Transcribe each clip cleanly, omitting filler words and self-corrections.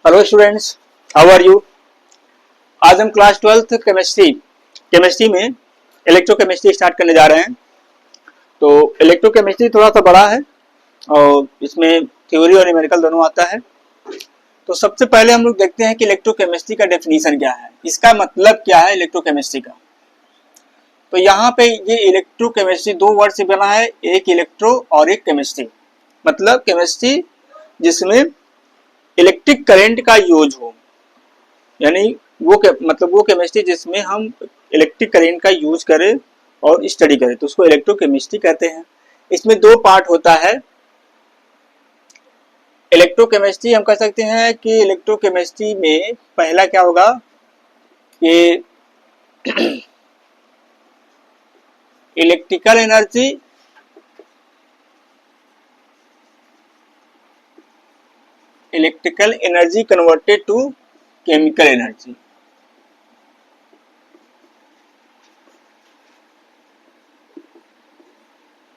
Hello students, how are you. आज हम class 12th chemistry में इलेक्ट्रोकेमिस्ट्री स्टार्ट करने जा रहे हैं। तो इलेक्ट्रोकेमिस्ट्री थोड़ा सा बड़ा है और इसमें थ्योरी और न्यूमेरिकल दोनों आता है। तो सबसे पहले हम लोग देखते हैं कि इलेक्ट्रोकेमिस्ट्री का डेफिनेशन क्या है, इसका मतलब क्या है इलेक्ट्रोकेमिस्ट्री का। तो यहाँ पे ये इलेक्ट्रोकेमिस्ट्री दो वर्ड से बना है, एक इलेक्ट्रो और एक केमिस्ट्री। मतलब केमिस्ट्री जिसमें इलेक्ट्रिक करंट का यूज हो, यानी वो केमिस्ट्री जिसमें हम इलेक्ट्रिक करंट का यूज करें और स्टडी करें, तो उसको इलेक्ट्रोकेमिस्ट्री कहते हैं। इसमें दो पार्ट होता है। इलेक्ट्रोकेमिस्ट्री हम कह सकते हैं कि इलेक्ट्रोकेमिस्ट्री में पहला क्या होगा कि electrical energy converted to chemical energy.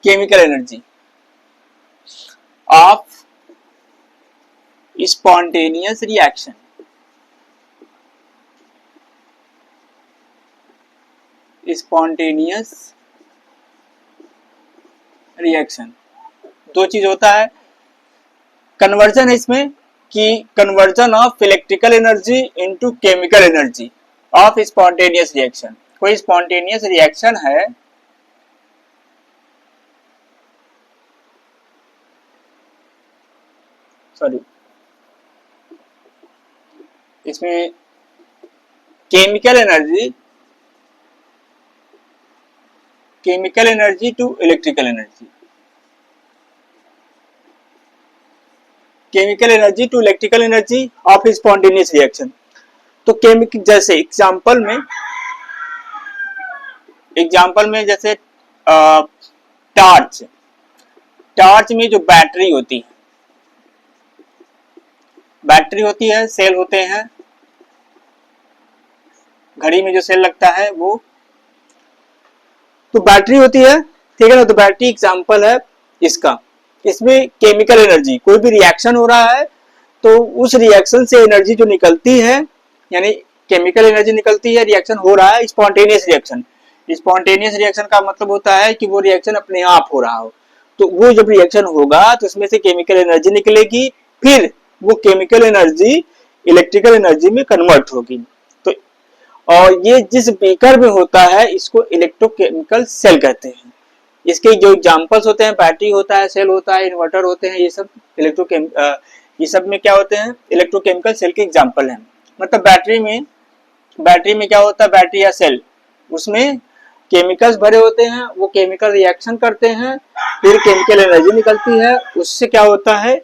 Chemical energy of spontaneous reaction. Spontaneous reaction दो चीज होता है। कन्वर्जन है इसमें कि conversion of electrical energy into chemical energy of spontaneous reaction. कोई स्पॉन्टेनियस रिएक्शन है, सॉरी, इसमें chemical energy to electrical energy, chemical energy to electrical energy of spontaneous reaction. तो केमिकल जैसे एग्जांपल में जैसे टॉर्च में जो बैटरी होती है, सेल होते हैं, घड़ी में जो सेल लगता है वो, तो बैटरी होती है, ठीक है ना। तो बैटरी एग्जांपल है इसका। इसमें केमिकल एनर्जी, कोई भी रिएक्शन हो रहा है तो उस रिएक्शन से एनर्जी जो निकलती है, यानी केमिकल एनर्जी निकलती है, रिएक्शन हो रहा है स्पॉन्टेनियस रिएक्शन। स्पॉन्टेनियस रिएक्शन का मतलब होता है कि वो रिएक्शन अपने आप हो रहा हो। तो वो जब रिएक्शन होगा तो उसमें से केमिकल एनर्जी निकलेगी, फिर वो केमिकल एनर्जी इलेक्ट्रिकल एनर्जी में कन्वर्ट होगी। तो और ये जिस बीकर में होता है इसको इलेक्ट्रोकेमिकल सेल कहते हैं। इसके जो एग्जांपल्स होते हैं, बैटरी होता है, सेल होता है, इन्वर्टर होते हैं, ये सब ये सब में क्या होते हैं, इलेक्ट्रोकेमिकल सेल के एग्जांपल हैं। मतलब बैटरी में क्या होता है, बैटरी या सेल, उसमें केमिकल्स भरे होते हैं, वो केमिकल रिएक्शन करते हैं, फिर केमिकल एनर्जी निकलती है। उससे क्या होता है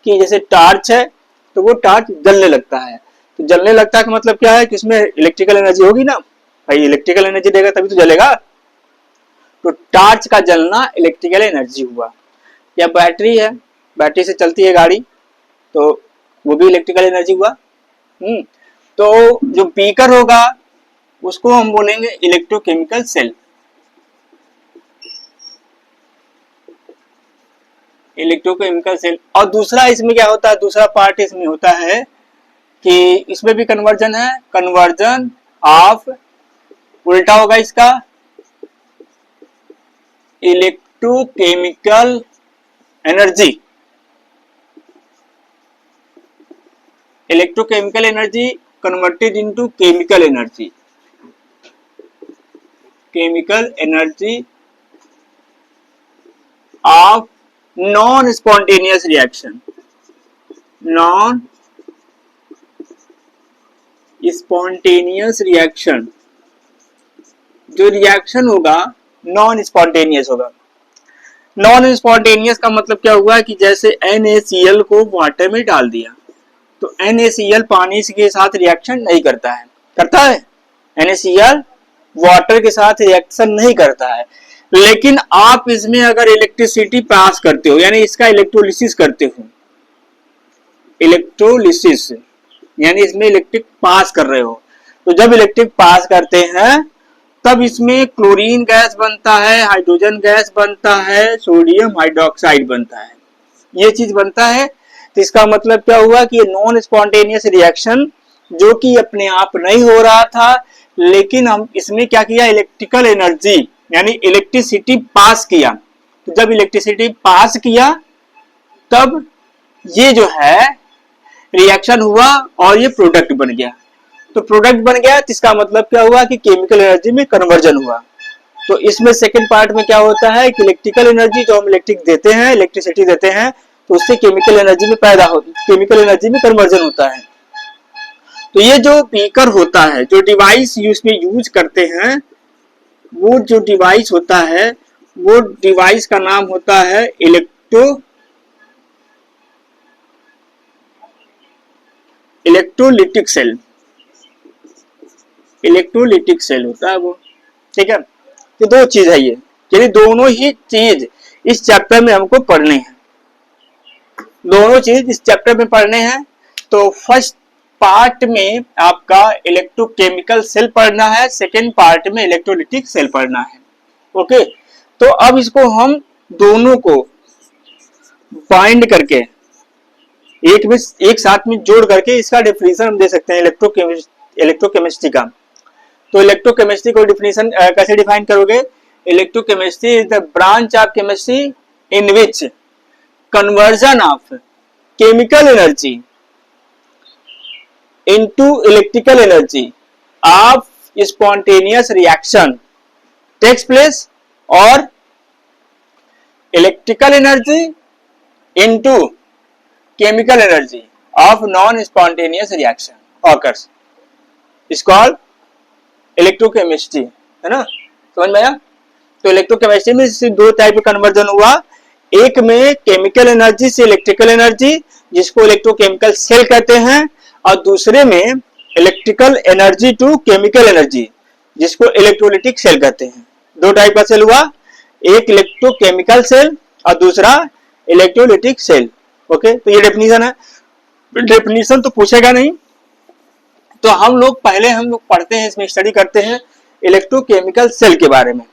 कि जैसे टॉर्च है तो वो टॉर्च जलने लगता है। तो जलने लगता है का मतलब क्या है कि उसमें इलेक्ट्रिकल एनर्जी होगी ना भाई, इलेक्ट्रिकल एनर्जी देगा तभी तो जलेगा। तो टॉर्च का जलना इलेक्ट्रिकल एनर्जी हुआ। या बैटरी है, बैटरी से चलती है गाड़ी, तो वो भी इलेक्ट्रिकल एनर्जी हुआ। तो जो बीकर होगा उसको हम बोलेंगे इलेक्ट्रोकेमिकल सेल। Electrochemical cell. और दूसरा इसमें क्या होता है, दूसरा पार्ट इसमें होता है कि इसमें भी कन्वर्जन है। कन्वर्जन ऑफ, उल्टा होगा इसका, electrochemical energy converted into chemical energy. Chemical energy of non spontaneous reaction. Non spontaneous reaction, जो रिएक्शन होगा नॉन स्पॉन्टेनियस होगा। नॉन स्पॉन्टेनियस का मतलब क्या हुआ कि जैसे NaCl को वाटर में डाल दिया, तो NaCl पानी के साथ रिएक्शन नहीं करता है, करता है? NaCl वाटर के साथ रिएक्शन नहीं करता है, लेकिन आप इसमें अगर इलेक्ट्रिसिटी पास करते हो, यानी इसका इलेक्ट्रोलिसिस करते हो, इलेक्ट्रोलिसिस यानी इसमें इलेक्ट्रिक पास कर रहे हो, तो जब इलेक्ट्रिक पास करते हैं तब इसमें क्लोरीन गैस बनता है, हाइड्रोजन गैस बनता है, सोडियम हाइड्रोक्साइड बनता है। ये चीज बनता है तो इसका मतलब क्या हुआ कि ये नॉन स्पॉन्टेनियस रिएक्शन जो कि अपने आप नहीं हो रहा था, लेकिन हम इसमें क्या किया, इलेक्ट्रिकल एनर्जी यानी इलेक्ट्रिसिटी पास किया। तो जब इलेक्ट्रिसिटी पास किया तब ये जो है रिएक्शन हुआ और ये प्रोडक्ट बन गया। तो प्रोडक्ट बन गया तो इसका मतलब क्या हुआ कि केमिकल एनर्जी में कन्वर्जन हुआ। तो इसमें सेकंड पार्ट में क्या होता है कि इलेक्ट्रिकल एनर्जी जो हम इलेक्ट्रिक देते हैं, इलेक्ट्रिसिटी देते हैं, तो उससे केमिकल एनर्जी में केमिकल एनर्जी में कन्वर्जन होता है। तो ये जो बीकर होता है, जो डिवाइस इसमें यूज करते हैं, वो जो डिवाइस होता है वो डिवाइस का नाम होता है इलेक्ट्रोलिटिक सेल। इलेक्ट्रोलिटिक सेल होता है वो, ठीक है। ये दो चीज है, ये यानी दोनों ही चीज इस चैप्टर में हमको पढ़ने हैं, दोनों चीज इस चैप्टर में पढ़ने हैं। तो फर्स्ट पार्ट में आपका इलेक्ट्रोकेमिकल सेल पढ़ना है, सेकेंड पार्ट में इलेक्ट्रोलिटिक सेल पढ़ना है। ओके, तो अब इसको हम दोनों को बाइंड करके एक साथ में जोड़ करके इसका डेफिनेशन हम दे सकते हैं इलेक्ट्रोकेमिस्ट्री का। तो इलेक्ट्रोकेमिस्ट्री को डेफिनेशन कैसे डिफाइन करोगे? Electrochemistry is the branch of chemistry in which conversion of chemical energy into electrical energy of spontaneous reaction takes place, or electrical energy into chemical energy of non-spontaneous reaction occurs is called electrochemistry, है ना, समझ में आया? तो electrochemistry में सिर्फ दो type का कन्वर्जन हुआ, एक में केमिकल एनर्जी से इलेक्ट्रिकल एनर्जी जिसको इलेक्ट्रोकेमिकल सेल कहते हैं, और दूसरे में electrical energy to chemical energy जिसको इलेक्ट्रोलिटिक सेल कहते हैं। दो टाइप का सेल हुआ, एक इलेक्ट्रोकेमिकल सेल और दूसरा इलेक्ट्रोलिटिक सेल। ओके, तो ये डेफिनेशन है। डेफिनेशन तो पूछेगा नहीं, तो हम लोग पढ़ते हैं, इसमें स्टडी करते हैं इलेक्ट्रोकेमिकल सेल के बारे में।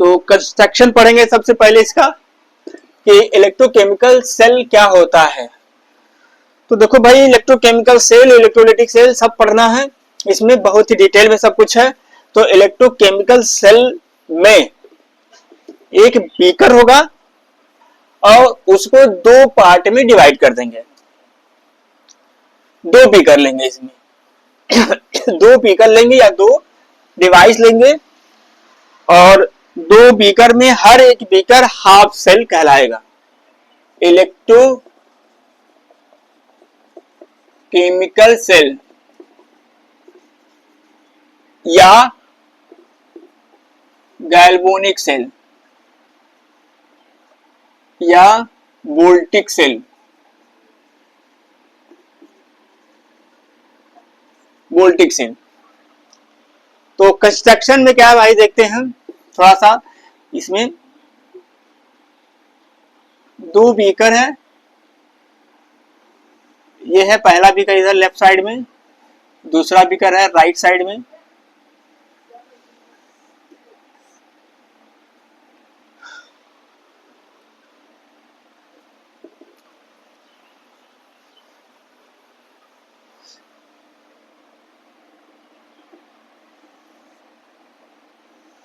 तो कंस्ट्रक्शन पढ़ेंगे सबसे पहले इसका कि इलेक्ट्रोकेमिकल सेल क्या होता है। तो देखो भाई, इलेक्ट्रोकेमिकल सेल, इलेक्ट्रोलिटिक सेल सब पढ़ना है, इसमें बहुत ही डिटेल में सब कुछ है। तो इलेक्ट्रोकेमिकल सेल में एक बीकर होगा और उसको दो पार्ट में डिवाइड कर देंगे, दो बीकर लेंगे इसमें दो बीकर लेंगे या दो डिवाइस लेंगे, और दो बीकर में हर एक बीकर हाफ सेल कहलाएगा। केमिकल सेल या गैल्वेनिक सेल या वोल्टिक सेल। वोल्टिक सेल तो कंस्ट्रक्शन में क्या है भाई, देखते हैं थोड़ा सा। इसमें दो बीकर है, ये है पहला बीकर इधर लेफ्ट साइड में, दूसरा बीकर है राइट साइड में।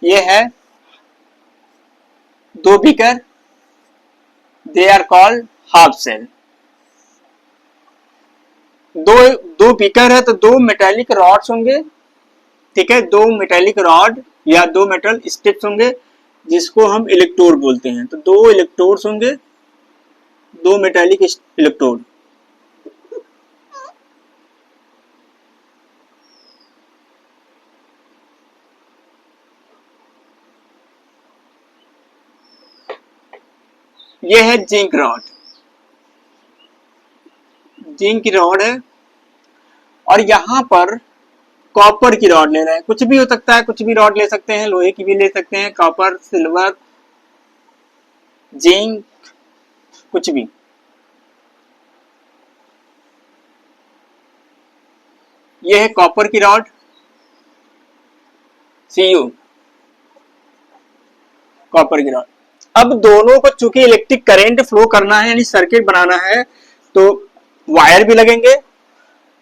ये है दो beaker, they are called half cell. दो बीकर है तो दो मेटालिक रॉड्स होंगे, ठीक है, दो मेटालिक रॉड या दो मेटल स्ट्रिप्स होंगे जिसको हम इलेक्ट्रोड बोलते हैं। तो दो इलेक्ट्रोड्स होंगे, दो मेटालिक इलेक्ट्रोड। ये है जिंक रॉड, जिंक की रॉड है, और यहां पर कॉपर की रॉड ले रहे हैं। कुछ भी हो सकता है, कुछ भी रॉड ले सकते हैं, लोहे की भी ले सकते हैं, कॉपर, सिल्वर, जिंक, कुछ भी। यह है कॉपर की रॉड, Cu, कॉपर की रॉड। अब दोनों को चूंकि इलेक्ट्रिक करंट फ्लो करना है यानी सर्किट बनाना है, तो वायर भी लगेंगे।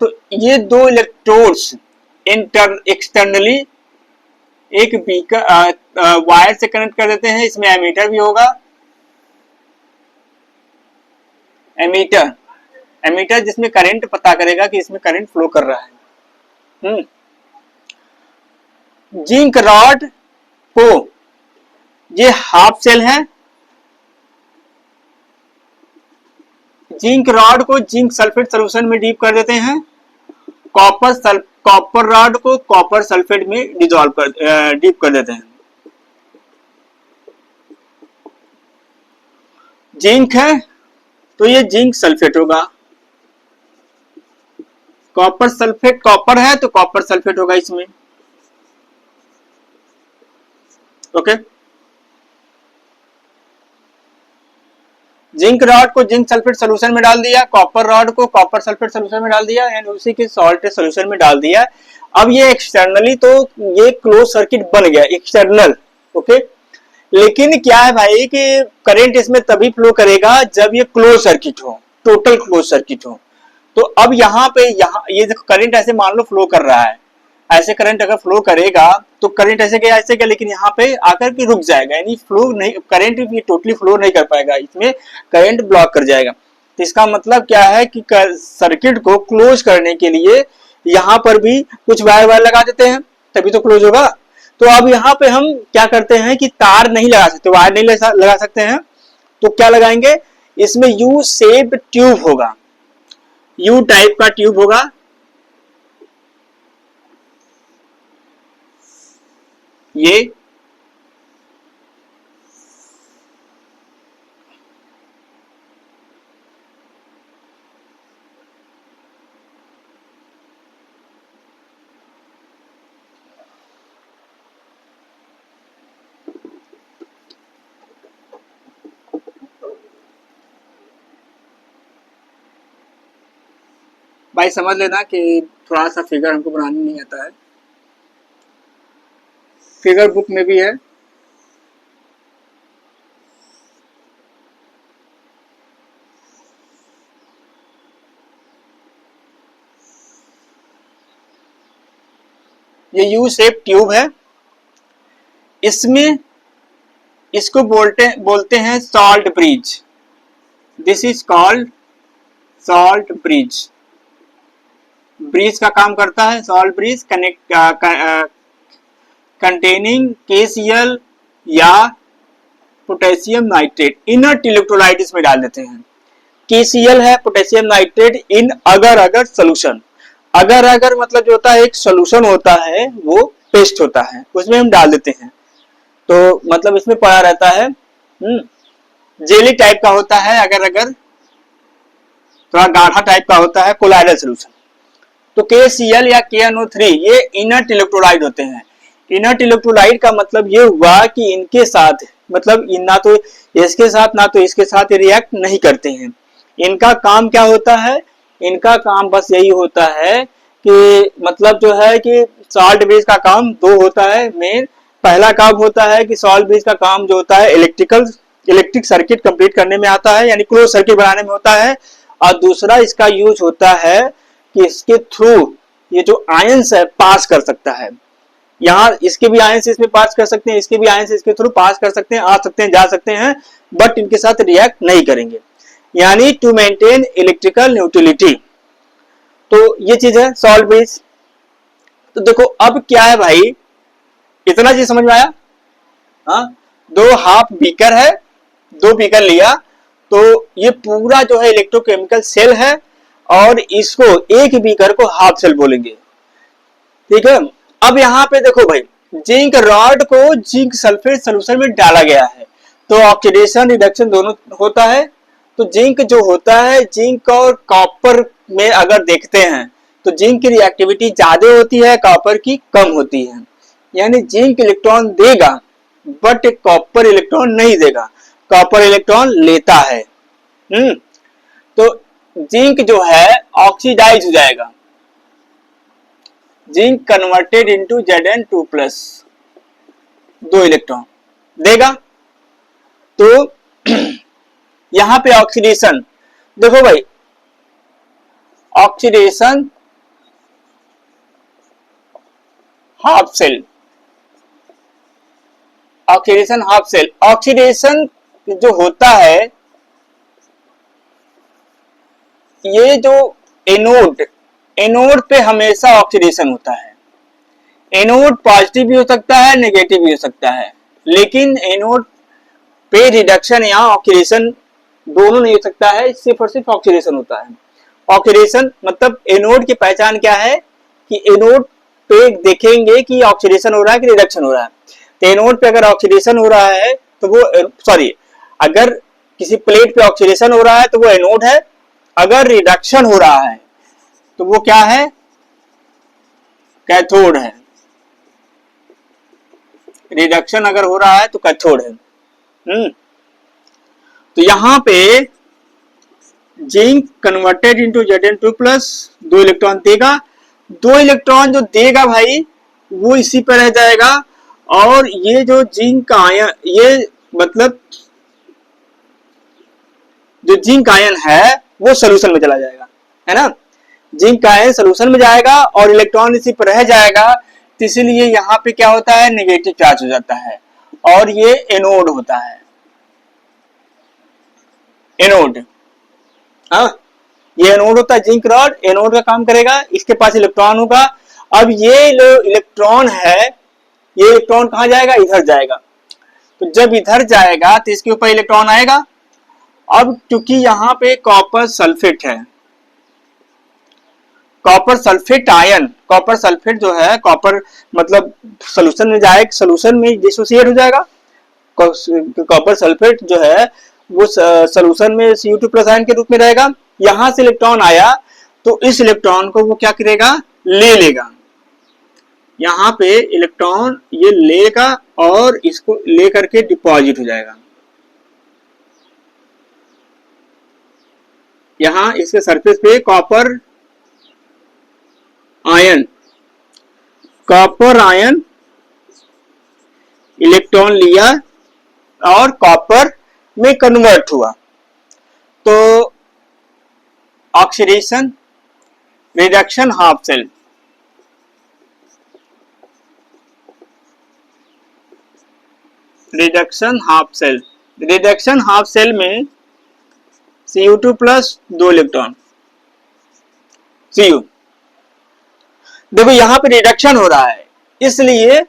तो ये दो इलेक्ट्रोड्स एक्सटर्नली एक बीकर वायर से कनेक्ट कर देते हैं। इसमें एमीटर भी होगा, एमीटर जिसमें करंट पता करेगा कि इसमें करंट फ्लो कर रहा है। जिंक रॉड को, ये हाफ सेल है, जिंक रॉड को जिंक सल्फेट सोल्यूशन में डीप कर देते हैं। कॉपर रॉड को कॉपर सल्फेट में डीप कर देते हैं। जिंक है तो ये जिंक सल्फेट होगा, कॉपर सल्फेट, कॉपर है तो कॉपर सल्फेट होगा इसमें। ओके, जिंक रॉड को जिंक सल्फेट सोल्यूशन में डाल दिया, कॉपर रॉड को कॉपर सल्फेट सोल्यूशन में डाल दिया एंड उसी के सॉल्ट सोल्यूशन में डाल दिया। अब ये एक्सटर्नली तो ये क्लोज सर्किट बन गया एक्सटर्नल। ओके, लेकिन क्या है भाई कि करंट इसमें तभी फ्लो करेगा जब ये क्लोज सर्किट हो, टोटल क्लोज सर्किट हो। तो अब यहाँ पे ये करंट ऐसे मान लो फ्लो कर रहा है, ऐसे करंट अगर फ्लो करेगा तो करंट ऐसे गया, लेकिन यहाँ पे आकर के रुक जाएगा, यानी फ्लो नहीं, करंट भी टोटली फ्लो नहीं कर पाएगा, इसमें करंट ब्लॉक कर जाएगा। तो इसका मतलब क्या है कि सर्किट को क्लोज करने के लिए यहाँ पर भी कुछ वायर लगा देते हैं, तभी तो क्लोज होगा। तो अब यहाँ पे हम क्या करते हैं कि तार नहीं लगा सकते, वायर नहीं लगा सकते हैं, तो क्या लगाएंगे, इसमें यू शेप ट्यूब होगा, यू टाइप का ट्यूब होगा। ये भाई समझ लेना कि थोड़ा सा फिगर हमको बनाने नहीं आता है, फिगर बुक में भी है। ये यू शेप ट्यूब है, इसमें इसको बोलते हैं salt bridge. This is called salt bridge. Bridge का काम करता है सॉल्ट ब्रिज, कंटेनिंग KCl या पोटेशियम नाइट्रेट, इनर्ट इलेक्ट्रोलाइट इसमें डाल देते हैं। KCl है पोटेशियम नाइट्रेट इन अगर सोल्यूशन। अगर मतलब जो होता है एक सोल्यूशन होता है, वो पेस्ट होता है, उसमें हम डाल देते हैं। तो मतलब इसमें पड़ा रहता है, जेली टाइप का होता है, अगर थोड़ा गाढ़ा टाइप का होता है, कोलाइडल सोल्यूशन। तो KCl या KNO3 ये इनर्ट इलेक्ट्रोलाइट होते हैं। इनर्ट इलेक्ट्रोलाइट का मतलब ये हुआ कि इनके साथ मतलब ना तो इसके साथ ना तो इसके साथ रिएक्ट नहीं करते हैं। इनका काम क्या होता है, इनका काम बस यही होता है कि मतलब जो है कि सॉल्ट ब्रिज का काम दो होता है मेन। पहला काम होता है कि सॉल्ट ब्रिज का काम जो होता है इलेक्ट्रिक सर्किट कंप्लीट करने में आता है, यानी क्लोज सर्किट बनाने में होता है। और दूसरा इसका यूज होता है कि इसके थ्रू ये जो आयंस है पास कर सकता है। यहाँ इसके भी आयंस इसमें पास कर सकते हैं, इसके भी आयंस इसके थ्रू पास कर सकते हैं, आ सकते हैं, जा सकते हैं, बट इनके साथ रिएक्ट नहीं करेंगे, यानी टू मेंटेन इलेक्ट्रिकल न्यूट्रलिटी। तो ये चीज है सॉल्ट ब्रिज। तो देखो अब क्या है भाई, इतना चीज समझ में आया। हाँ, दो हाफ बीकर है, दो बीकर लिया, तो ये पूरा जो है इलेक्ट्रोकेमिकल सेल है, और इसको एक बीकर को हाफ सेल बोलेंगे, ठीक है। अब यहाँ पे देखो भाई, जिंक रॉड को जिंक सल्फेट सोल्यूशन में डाला गया है, तो ऑक्सीडेशन रिडक्शन दोनों होता है। तो जिंक जो होता है, जिंक और कॉपर में अगर देखते हैं तो जिंक की रिएक्टिविटी ज्यादा होती है, कॉपर की कम होती है, यानी जिंक इलेक्ट्रॉन देगा बट कॉपर इलेक्ट्रॉन नहीं देगा, कॉपर इलेक्ट्रॉन लेता है। तो जिंक जो है ऑक्सीडाइज हो जाएगा, zinc converted into Zn2+, 2 electron देगा। तो यहां पे ऑक्सीडेशन देखो भाई, oxidation half cell, oxidation half cell. Oxidation जो होता है, ये जो एनोड, एनोड पे हमेशा ऑक्सीडेशन होता है। एनोड पॉजिटिव भी हो सकता है, नेगेटिव भी हो सकता है, लेकिन एनोड पे रिडक्शन या ऑक्सीडेशन दोनों नहीं हो सकता है, सिर्फ और सिर्फ ऑक्सीडेशन होता है। ऑक्सीडेशन मतलब एनोड की पहचान क्या है कि एनोड पे देखेंगे कि ऑक्सीडेशन हो रहा है कि रिडक्शन हो रहा है। तो एनोड पे अगर ऑक्सीडेशन हो रहा है तो वो अगर किसी प्लेट पे ऑक्सीडेशन हो रहा है तो वो एनोड है, अगर रिडक्शन हो रहा है तो वो क्या है, कैथोड है। रिडक्शन अगर हो रहा है तो कैथोड है। तो यहां पे zinc converted into Zn2 plus 2 electron देगा। 2 इलेक्ट्रॉन जो देगा भाई वो इसी पर रह जाएगा, और ये जो जिंक आयन, ये मतलब जो जिंक आयन है वो सोल्यूशन में चला जाएगा, है ना। जिंक आयन सोल्यूशन में जाएगा और इलेक्ट्रॉन इसी पर रह जाएगा, तो इसीलिए यहाँ पे क्या होता है, नेगेटिव चार्ज हो जाता है, और ये एनोड होता है। एनोड, हाँ, ये एनोड होता है। जिंक रॉड एनोड का काम करेगा, इसके पास इलेक्ट्रॉन होगा। अब ये जो इलेक्ट्रॉन है, ये इलेक्ट्रॉन कहां जाएगा, इधर जाएगा। तो जब इधर जाएगा तो इसके ऊपर इलेक्ट्रॉन आएगा। अब क्योंकि यहाँ पे कॉपर सल्फेट है, copper sulphate ion, copper sulphate जो है, कॉपर मतलब सोल्यूशन में जाएगा, सोल्यूशन में डिसोसिएट हो जाएगा। कॉपर सल्फेट जो है वो सोल्यूशन में Cu2+ आयन के रूप में रहेगा। यहां से इलेक्ट्रॉन आया तो इस इलेक्ट्रॉन को वो क्या करेगा, ले लेगा। यहाँ पे इलेक्ट्रॉन ये लेगा और इसको ले करके डिपॉजिट हो जाएगा। यहां इसके सरफेस पे copper ion, copper ion electron लिया और कॉपर में कन्वर्ट हुआ। तो oxidation reduction half cell, reduction half cell, reduction half cell में Cu2+ 2 इलेक्ट्रॉन, Cu। देखो यहां पे रिडक्शन हो रहा है, इसलिए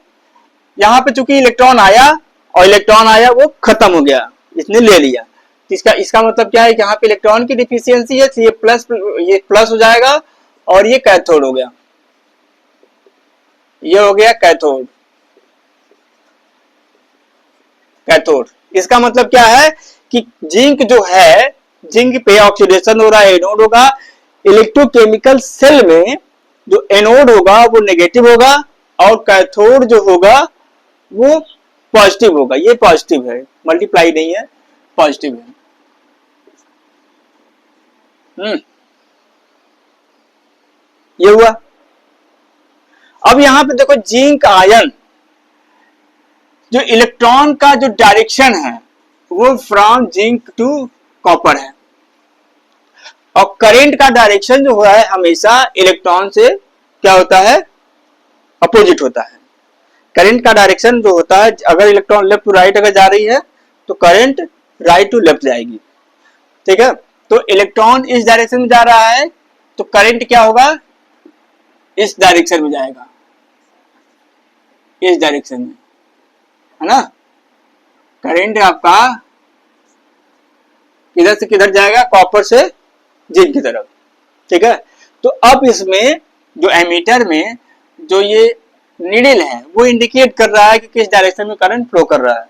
यहां पे चूंकि इलेक्ट्रॉन आया और इलेक्ट्रॉन आया वो खत्म हो गया, इसने ले लिया। इसका मतलब क्या है, यहाँ पे इलेक्ट्रॉन की डिफिशियंसी है, ये प्लस हो जाएगा और ये कैथोड हो गया, ये हो गया कैथोड। कैथोड इसका मतलब क्या है कि जिंक जो है, जिंक पे ऑक्सीडेशन हो रहा है, एनोड होगा। इलेक्ट्रोकेमिकल सेल में जो एनोड होगा वो नेगेटिव होगा और कैथोड जो होगा वो पॉजिटिव होगा। ये पॉजिटिव है, मल्टीप्लाई नहीं है, पॉजिटिव है। ये हुआ। अब यहां पे देखो जिंक आयन, जो इलेक्ट्रॉन का जो डायरेक्शन है वो फ्रॉम जिंक टू कॉपर है, और करंट का डायरेक्शन जो हुआ है हमेशा इलेक्ट्रॉन से क्या होता है, अपोजिट होता है। करंट का डायरेक्शन जो होता है, अगर इलेक्ट्रॉन लेफ्ट टू राइट अगर जा रही है तो करंट राइट टू लेफ्ट जाएगी, ठीक है। तो इलेक्ट्रॉन इस डायरेक्शन में जा रहा है तो करंट क्या होगा, इस डायरेक्शन में जाएगा, इस डायरेक्शन में, है ना। करंट आपका किधर से किधर जाएगा, कॉपर से जिंक की तरफ, ठीक है। तो अब इसमें जो एमीटर में जो ये नीडल है वो इंडिकेट कर रहा है कि किस डायरेक्शन में करंट फ्लो कर रहा है।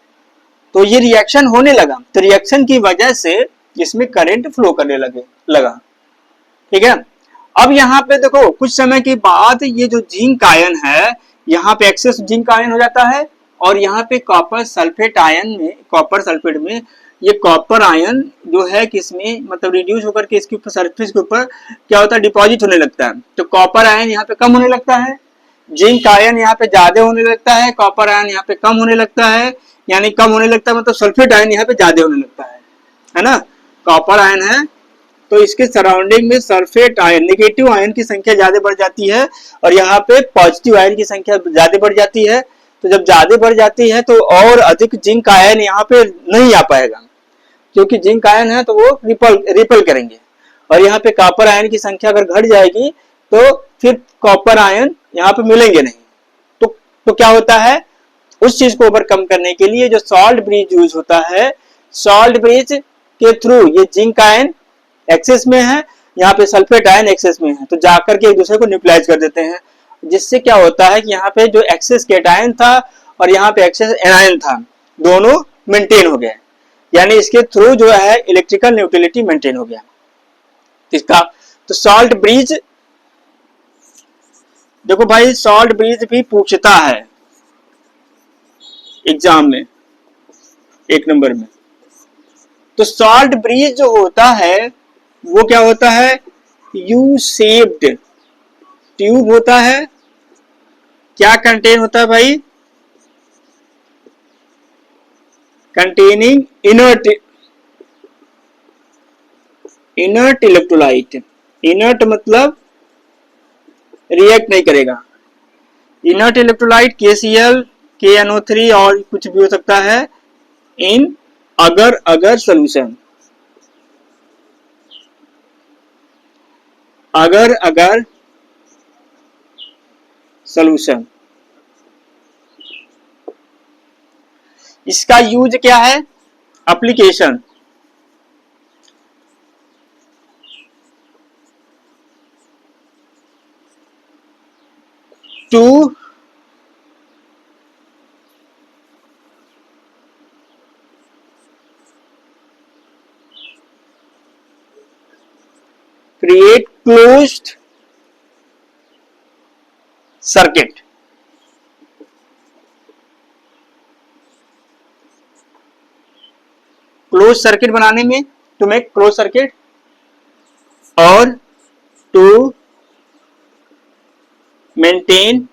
तो ये रिएक्शन होने लगा, तो रिएक्शन की वजह से इसमें करंट फ्लो करने लगा, ठीक है। अब यहाँ पे देखो कुछ समय के बाद ये जो जिंक आयन है, यहाँ पे एक्सेस जिंक आयन हो जाता है, और यहाँ पे कॉपर सल्फेट आयन में, कॉपर सल्फेट में ये कॉपर आयन जो है किसमें, मतलब रिड्यूस होकर के इसके ऊपर सरफेस के ऊपर क्या होता है, डिपॉजिट होने लगता है। तो कॉपर आयन यहाँ पे कम होने लगता है, जिंक आयन यहाँ पे ज्यादा होने लगता है, कॉपर आयन यहाँ पे कम होने लगता है। यानी कम होने लगता है मतलब सल्फेट आयन यहाँ पे ज्यादा होने लगता है ना। कॉपर आयन है तो इसके सराउंडिंग में सल्फेट आयन, नेगेटिव आयन की संख्या ज्यादा बढ़ जाती है और यहाँ पे पॉजिटिव आयन की संख्या ज्यादा बढ़ जाती है। तो जब ज्यादा बढ़ जाती है तो और अधिक जिंक आयन यहाँ पे नहीं आ पाएगा, क्योंकि जिंक आयन है तो वो रिपल करेंगे। और यहाँ पे कॉपर आयन की संख्या अगर घट जाएगी तो फिर कॉपर आयन यहाँ पे मिलेंगे नहीं। तो क्या होता है, उस चीज को ओवरकम करने के लिए जो सॉल्ट ब्रिज यूज होता है, सॉल्ट ब्रिज के थ्रू ये जिंक आयन एक्सेस में है, यहाँ पे सल्फेट आयन एक्सेस में है, तो जाकर के एक दूसरे को न्यूट्रलाइज कर देते हैं, जिससे क्या होता है कि यहाँ पे जो एक्सेस केटायन था और यहाँ पे एक्सेस एनायन था, दोनों मेंटेन हो गए, यानी इसके थ्रू जो है इलेक्ट्रिकल न्यूट्रलिटी मेंटेन हो गया इसका। तो सॉल्ट ब्रिज, देखो भाई सॉल्ट ब्रिज भी पूछता है एग्जाम में 1 नंबर में। तो सॉल्ट ब्रिज जो होता है वो क्या होता है, यू शेप्ड ट्यूब होता है। क्या कंटेन होता है भाई, कंटेनिंग इनर्ट इलेक्ट्रोलाइट। इनर्ट मतलब रिएक्ट नहीं करेगा। इनर्ट इलेक्ट्रोलाइट KCl, KNO3 और कुछ भी हो सकता है इन अगर सॉल्यूशन, अगर सॉल्यूशन। इसका यूज क्या है, application, to create closed circuit। Close circuit बनाने में, टू मेक क्लोज सर्किट और to maintain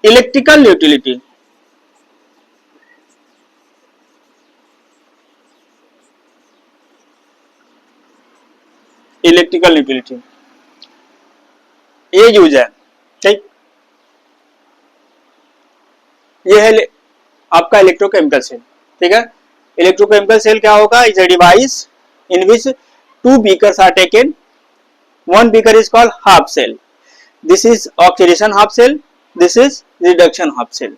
electrical neutrality. Electrical neutrality ये यूज है, ठीक। ये है आपका इलेक्ट्रोकेमिकल सेल, ठीक है। इलेक्ट्रोकेमिकल सेल क्या होगा, is a device in which 2 beakers are taken, 1 beaker is called half cell, this is oxidation half cell, this is reduction half cell,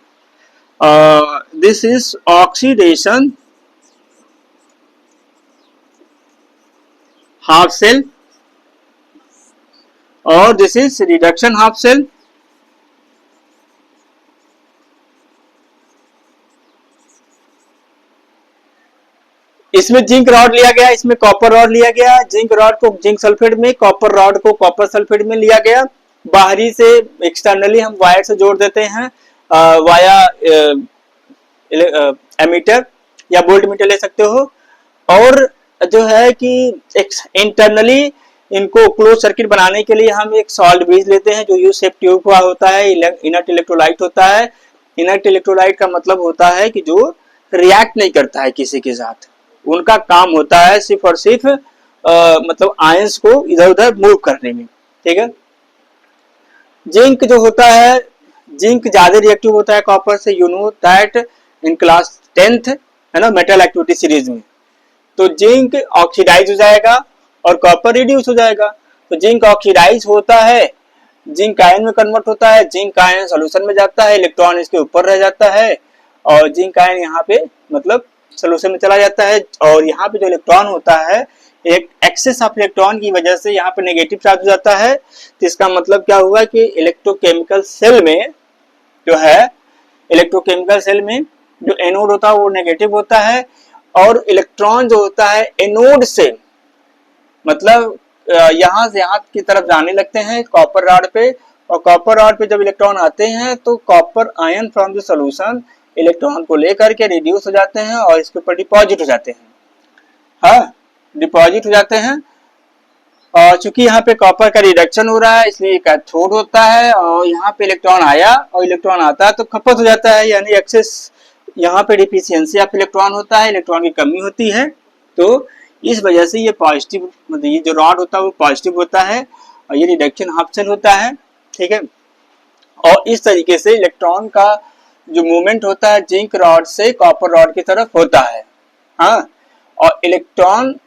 this is oxidation half cell और this is reduction half cell. इसमें zinc rod लिया गया, इसमें copper rod लिया गया, zinc rod को zinc sulphate में, copper rod को कॉपर सल्फेट में लिया गया। बाहरी से एक्सटर्नली हम वायर से जोड़ देते हैं वाया एमीटर या वोल्ट मीटर ले सकते हो। और जो है कि इंटरनली इनको क्लोज सर्किट बनाने के लिए हम एक सॉल्ट ब्रिज लेते हैं जो यू शेप ट्यूब का होता है, इनर्ट इलेक्ट्रोलाइट होता है। इनर्ट इलेक्ट्रोलाइट का मतलब होता है कि जो रिएक्ट नहीं करता है किसी के साथ, उनका काम होता है सिर्फ और सिर्फ मतलब आयंस को इधर उधर मूव करने में, ठीक है। जिंक जो होता है, जिंक ज्यादा रिएक्टिव होता है कॉपर से, you know that in class 10th है ना, मेटल एक्टिविटी सीरीज में। तो जिंक ऑक्सीडाइज हो जाएगा और कॉपर रिड्यूस हो जाएगा। तो जिंक ऑक्सीडाइज होता है, जिंक आयन में कन्वर्ट होता है, जिंक आयन सॉल्यूशन में जाता है, इलेक्ट्रॉन इसके ऊपर रह जाता है और जिंक आयन यहाँ पे मतलब सॉल्यूशन में चला जाता है। और यहाँ पे जो इलेक्ट्रॉन होता है, एक एक्सेस ऑफ इलेक्ट्रॉन की वजह से यहाँ पे नेगेटिव चार्ज हो जाता है। तो इसका मतलब क्या हुआ कि इलेक्ट्रोकेमिकल सेल में जो है, इलेक्ट्रोकेमिकल सेल में जो एनोड होता है वो नेगेटिव होता है और इलेक्ट्रॉन जो होता है एनोड से मतलब यहाँ से यहाँ की तरफ जाने लगते हैं कॉपर रॉड पे, और कॉपर रॉड पे जब इलेक्ट्रॉन आते हैं तो copper ion from the solution electron को लेकर के रिड्यूस हो जाते हैं और इसके ऊपर डिपॉजिट हो जाते हैं, हाँ डिपॉजिट हो जाते हैं। और चूंकि यहाँ पे कॉपर का रिडक्शन हो रहा है इसलिए कैथोड होता है, और यहाँ पे इलेक्ट्रॉन आया और इलेक्ट्रॉन आता है तो खपत हो जाता है, यानी एक्सेस यहाँ पे डिफिशियंसी ऑफ इलेक्ट्रॉन होता है, इलेक्ट्रॉन की कमी होती है। तो इस वजह से ये पॉजिटिव, मतलब ये जो रॉड होता है वो पॉजिटिव होता है और ये रिडक्शन हाफ शेल होता है, ठीक है। और इस तरीके से इलेक्ट्रॉन का जो मूवमेंट होता है जिंक रॉड से कॉपर रॉड की तरफ होता है। हाँ, और इलेक्ट्रॉन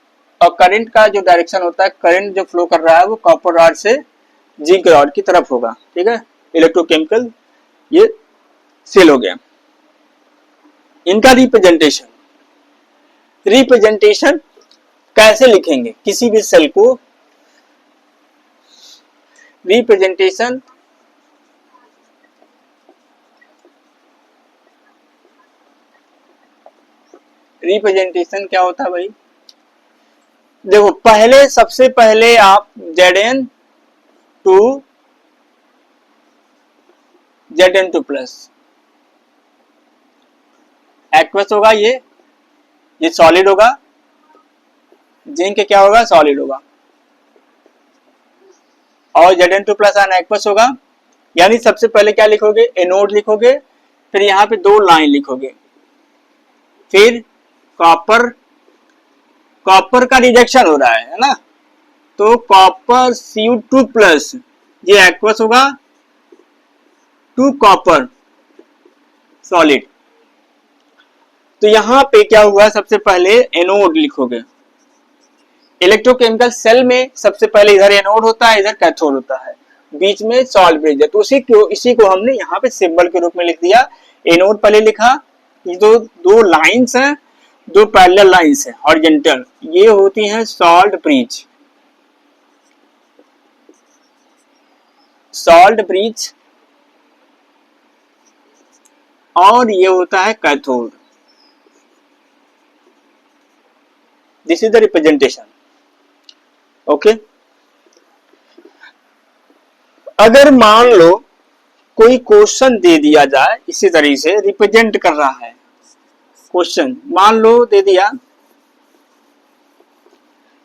और करंट का जो डायरेक्शन होता है, करंट जो फ्लो कर रहा है वो कॉपर रॉड से जिंक रॉड की तरफ होगा, ठीक है। इलेक्ट्रोकेमिकल ये सेल हो गया। इनका रिप्रेजेंटेशन, रिप्रेजेंटेशन कैसे लिखेंगे किसी भी सेल को? रिप्रेजेंटेशन रिप्रेजेंटेशन क्या होता है भाई? देखो, पहले सबसे पहले आप Zn2 प्लस एक्वस होगा, ये सॉलिड होगा, जिंक क्या होगा? सॉलिड होगा, और Zn2 प्लस आयन एक्वस होगा। यानी सबसे पहले क्या लिखोगे? एनोड लिखोगे, फिर यहाँ पे दो लाइन लिखोगे, फिर कॉपर का रिजेक्शन हो रहा है ना, तो कॉपर Cu2 प्लस ये एक्वस होगा टू कॉपर सॉलिड। तो यहां पे क्या हुआ? सबसे पहले एनोड लिखोगे। इलेक्ट्रोकेमिकल सेल में सबसे पहले इधर एनोड होता है, इधर कैथोड होता है, बीच में सॉल्ट ब्रिज है, तो इसी को हमने यहाँ पे सिंबल के रूप में लिख दिया। एनोड पहले लिखा, ये दो लाइंस हैं, दो पैरेलल लाइंस हैं हॉरिजॉन्टल, ये होती हैं सॉल्ट ब्रिज, सॉल्ट ब्रिज, और ये होता है cathode. This is the representation, okay. अगर मान लो कोई क्वेश्चन दे दिया जाए इसी तरीके से रिप्रेजेंट कर रहा है, क्वेश्चन मान लो दे दिया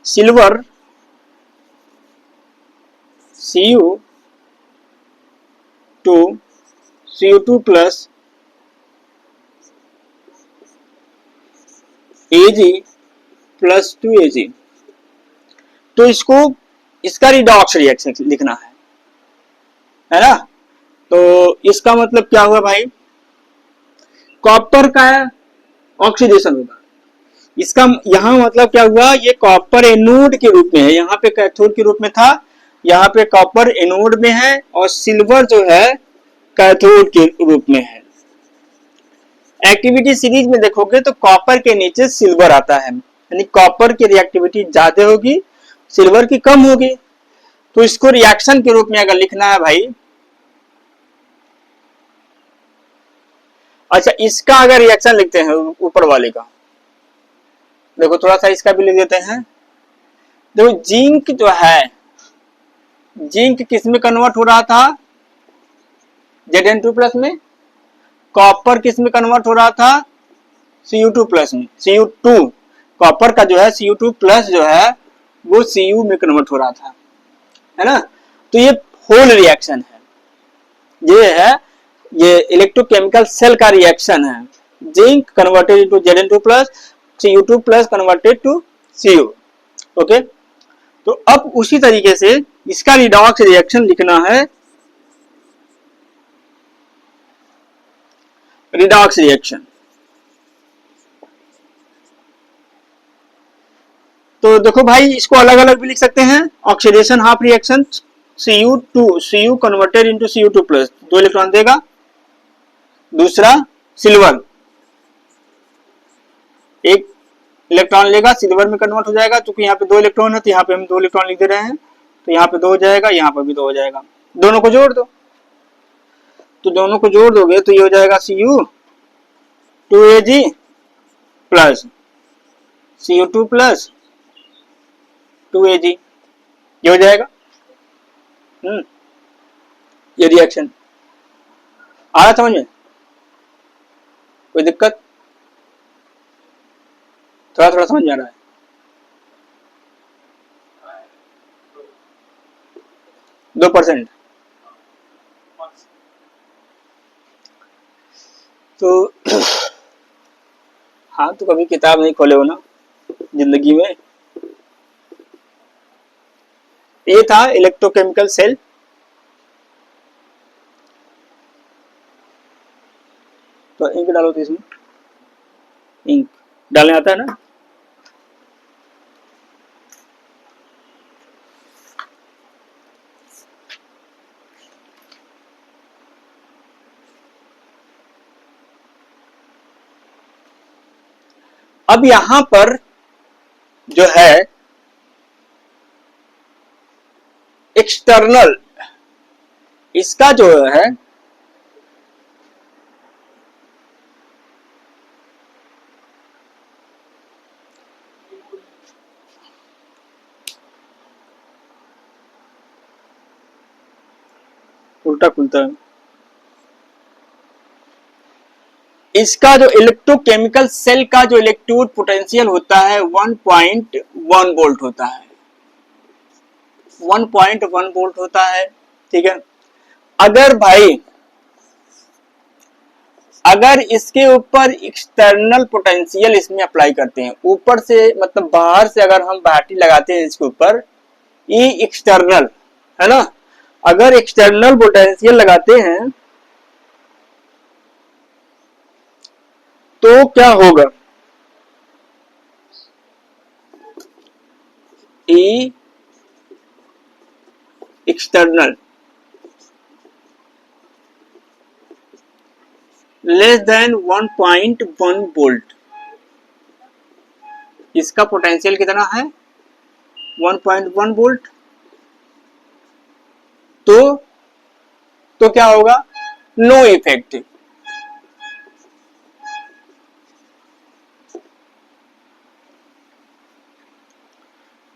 silver Cu2 plus Ag plus 2Ag, तो इसका रिडॉक्स रिएक्शन लिखना है ना। तो इसका मतलब क्या हुआ भाई? कॉपर का ऑक्सीडेशन होगा, इसका यहाँ मतलब क्या हुआ? ये कॉपर एनोड के रूप में है, यहाँ पे कैथोड के रूप में था, यहाँ पे कॉपर एनोड में है, और सिल्वर जो है कैथोड के रूप में है। एक्टिविटी सीरीज में देखोगे तो कॉपर के नीचे सिल्वर आता है, यानी कॉपर की रिएक्टिविटी ज्यादा होगी, सिल्वर की कम होगी। तो इसको रिएक्शन के रूप में अगर लिखना है भाई, अच्छा इसका अगर रिएक्शन लिखते हैं ऊपर वाले का, देखो थोड़ा सा इसका भी लिख देते हैं। देखो जिंक जो है, जिंक किस में कन्वर्ट हो रहा था? Zn2 प्लस में। कॉपर किस में कन्वर्ट हो रहा था? Cu2 प्लस में। Cu2 कॉपर का जो है Cu2 प्लस जो है वो Cu में कन्वर्ट हो रहा था, है ना। तो ये होल रिएक्शन है, ये इलेक्ट्रोकेमिकल सेल का रिएक्शन है। Zinc converted into Zn2 plus, Cu2 plus converted to Cu, okay. तो अब उसी तरीके से इसका रिडॉक्स रिएक्शन लिखना है, रिडॉक्स रिएक्शन। तो देखो भाई इसको अलग अलग भी लिख सकते हैं, oxidation half reaction, Cu converted into Cu2 plus, 2 electron देगा। दूसरा सिल्वर, एक इलेक्ट्रॉन लेगा, सिल्वर में कन्वर्ट हो जाएगा, क्योंकि यहाँ पे 2 इलेक्ट्रॉन है तो यहाँ पे हम 2 इलेक्ट्रॉन लिख दे रहे हैं, तो यहाँ पे 2 हो जाएगा, यहाँ पर भी 2 हो जाएगा। दोनों को जोड़ दो, तो दोनों को जोड़ दोगे तो ये हो जाएगा Cu2Ag plus Cu2 plus 2Ag, ये हो जाएगा। ये रिएक्शन आ रहा समझ में? कोई दिक्कत? थोड़ा थोड़ा समझ में आ रहा है? 2%। तो हाँ, तो कभी किताब नहीं खोले हो ना जिंदगी में। ये था इलेक्ट्रोकेमिकल सेल। तो इंक डालो तो इसमें इंक डालने आता है ना। अब यहां पर जो है एक्सटर्नल, इसका जो है उल्टा खुलता है। इसका जो इलेक्ट्रोकेमिकल सेल का जो इलेक्ट्रोड पोटेंशियल होता है 1.1 वोल्ट होता है, 1.1 वोल्ट होता है। ठीक है, अगर भाई अगर इसके ऊपर एक्सटर्नल पोटेंशियल इसमें अप्लाई करते हैं, ऊपर से मतलब बाहर से अगर हम बैटरी लगाते हैं इसके ऊपर, ये एक्सटर्नल है ना, अगर एक्सटर्नल पोटेंशियल लगाते हैं तो क्या होगा, E external less than 1.1 volt. इसका पोटेंशियल कितना है 1.1 वोल्ट। तो क्या होगा, नो इफेक्ट।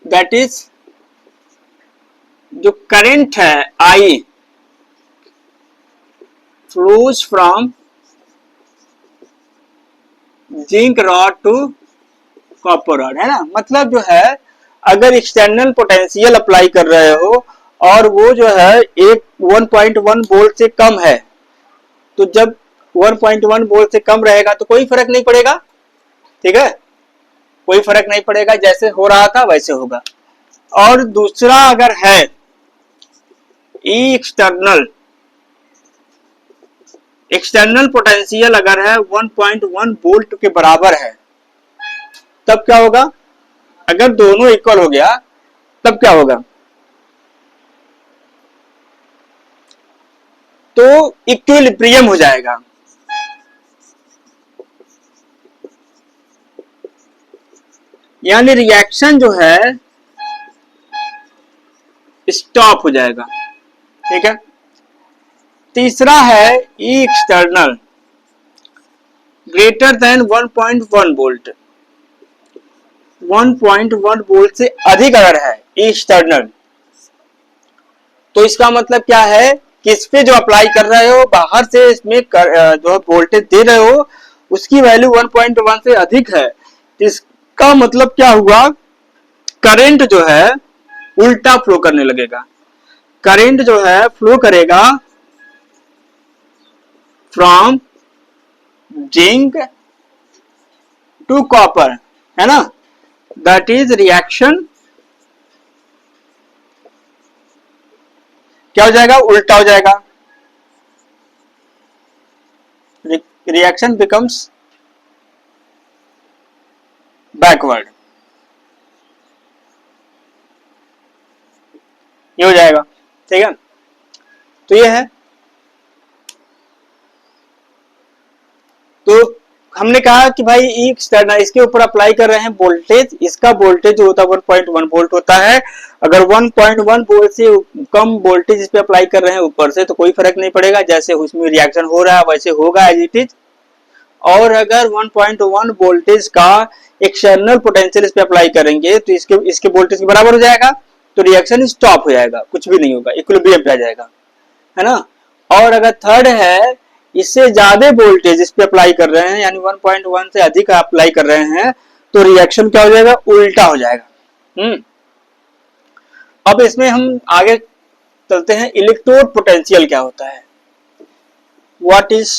दैट इज जो करंट है I flows from zinc rod to copper rod, है ना। मतलब जो है अगर एक्सटर्नल पोटेंशियल अप्लाई कर रहे हो और वो जो है एक 1.1 वोल्ट से कम है, तो जब 1.1 वोल्ट से कम रहेगा तो कोई फर्क नहीं पड़ेगा। ठीक है, कोई फर्क नहीं पड़ेगा, जैसे हो रहा था वैसे होगा। और दूसरा अगर है ई एक्सटर्नल, एक्सटर्नल पोटेंशियल अगर है 1.1 वोल्ट के बराबर है, तब क्या होगा, अगर दोनों इक्वल हो गया तब क्या होगा, तो इक्विलिब्रियम हो जाएगा। यानी रिएक्शन जो है स्टॉप हो जाएगा। ठीक है, तीसरा है E external greater than 1.1 volt. 1.1 volt से अधिक अगर है ई एक्सटर्नल, तो इसका मतलब क्या है कि इस पे जो अप्लाई कर रहे हो, बाहर से इसमें जो वोल्टेज दे रहे हो उसकी वैल्यू 1.1 से अधिक है। इसका मतलब क्या हुआ, करंट जो है उल्टा फ्लो करने लगेगा। करंट जो है फ्लो करेगा फ्रॉम जिंक टू कॉपर, है ना। दैट इज रिएक्शन क्या हो जाएगा, उल्टा हो जाएगा। रिएक्शन बिकम्स बैकवर्ड, ये हो जाएगा। ठीक है, तो ये है। तो हमने कहा कि भाई ई एक्सटर्नल इसके ऊपर अप्लाई कर रहे हैं वोल्टेज, इसका वोल्टेज जो होता है 1.1 वोल्ट होता है। अगर 1.1 वोल्ट से कम वोल्टेज इस पे अप्लाई कर रहे हैं ऊपर से, तो कोई फर्क नहीं पड़ेगा, जैसे उसमें रिएक्शन हो रहा है वैसे होगा एज इट इज। और अगर 1.1 वोल्टेज का एक्सटर्नल पोटेंशियल इस पे अप्लाई करेंगे तो इसके वोल्टेज के बराबर हो जाएगा, तो रिएक्शन स्टॉप हो जाएगा, कुछ भी नहीं होगा, इक्विलिब्रियम पे आ जाएगा, है ना। और अगर थर्ड है, इससे ज्यादा वोल्टेज इस पे अप्लाई कर रहे हैं, यानी 1.1 से अधिक अप्लाई कर रहे हैं, तो रिएक्शन क्या हो जाएगा, उल्टा हो जाएगा। अब इसमें हम आगे चलते हैं इलेक्ट्रोड पोटेंशियल क्या होता है। What is